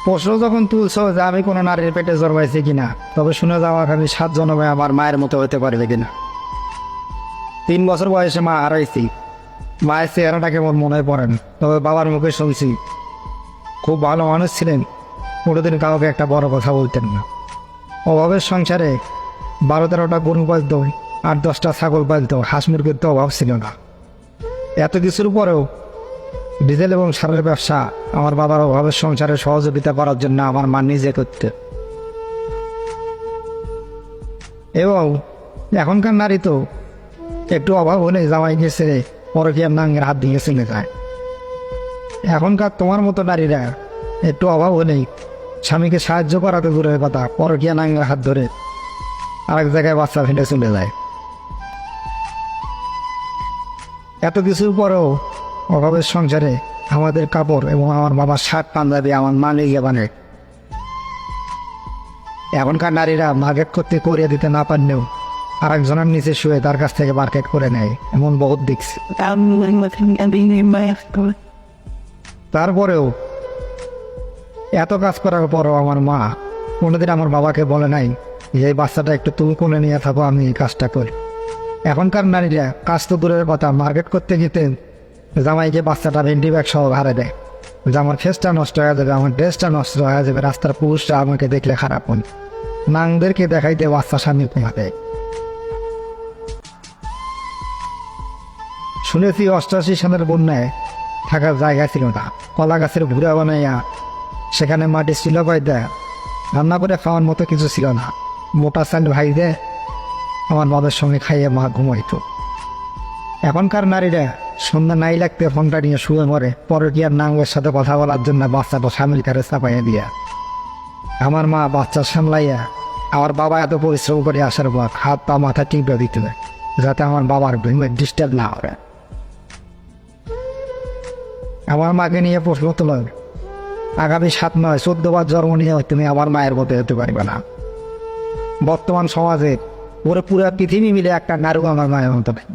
প্রশ্ন যখন তুলছ যে আমি কোনো নারীর পেটে জন্মাইছি কিনা, তবে শুনে যাওয়া আমি 7 জন্মে আমার মায়ের মতো হতে পারবে কিনা। 3 বছর বয়সে মা হারাইছি। মায়ের চেহারাটা কেমন মনে পড়েন, তবে বাবার মুখে শুনছি খুব ভালো মানুষ ছিলেন, কোনোদিন কাউকে একটা বড় কথা বলতেন না। অভাবের সংসারে 12-13টা গরু পালত, 8-10টা ছাগল পালত, হাঁস মুরগির তো অভাব ছিল না। এত কিছুর পরেও ডিজেল এবং সারের ব্যবসা আমার বাবার অভাবের সংসারে সহযোগিতা করার জন্য আমার মা নিজে করতে। এবং এখনকার নারী তো একটু অভাব হলে জামাইকে ছেড়ে পরকীয়ার নাঙ্গের হাত দিয়ে চলে যায়। এখনকার তোমার মতো নারীরা একটু অভাব হলেই স্বামীকে সাহায্য করাতে দূরের কথা, পরকীয়া নাঙ্গের হাত ধরে আরেক জায়গায় বাচ্চা ফেলে চলে যায়। এত কিছুর পরেও অভাবের সংসারে আমাদের কাপড় এবং আমার বাবার শার্ট পাঞ্জাবি আমার মা লেগে বানে। এখনকার নারীরা মার্কেট করতে করিয়ে দিতে না পারলেও আরেকজনের নিচে শুয়ে তার কাছ থেকে মার্কেট করে নেয়, এমন বহুত দেখছি। তারপরেও এত কাজ করার পরও আমার মা কোনোদিন আমার বাবাকে বলে নাই যে এই বাচ্চাটা একটু তুমি কোলে নিয়ে থাকো, আমি এই কাজটা করি। এখনকার নারীরা কাজ তো দূরের কথা, মার্কেট করতে যেতে জামাইকে বাচ্চাটা ভেন্ডি ব্যাগ সহ হারে দেয় যে আমার ফেসটা নষ্ট হয়ে যাবে, আমার ড্রেসটা নষ্ট হয়ে যাবে, রাস্তার পুরুষরা আমাকে দেখলে খারাপ হন, নাংদেরকে দেখাইতে বাচ্চা স্বামী ঘুমাতে। শুনেছি 88 সালের বন্যায় থাকার জায়গা ছিল না, কলা গাছের ঘুরা বানাইয়া সেখানে মাটি ছিল কয়টা, রান্না করে খাওয়ার মতো কিছু ছিল না। মোটা চাল ভাই দে আমার বাবার সঙ্গে খাইয়ে মা ঘুমাইতো। এখনকার নারীরা সন্ধ্যা নাই লাগতে ফোনটা নিয়ে শুয়ে মরে পরকীয়ার নাঙ্গের সাথে কথা বলার জন্য বাচ্চাটা স্বামীর কাছে চাপাইয়া দিয়া। আমার মা বাচ্চা সামলাইয়া আমার বাবা এত পরিশ্রম করে আসার পর হাত পা মাথা টিপে দিতে যাতে আমার বাবার ঘুমে ডিস্টার্ব না হবে। আমার মাকে নিয়ে প্রশ্ন তোলা, আগামী 7 নয় 14 বার জন্ম নিয়ে তুমি আমার মায়ের মতো হতে পারবে না। বর্তমান সমাজে পুরো পৃথিবী মিলে একটা নারী আমার মায়ের মতো নেই।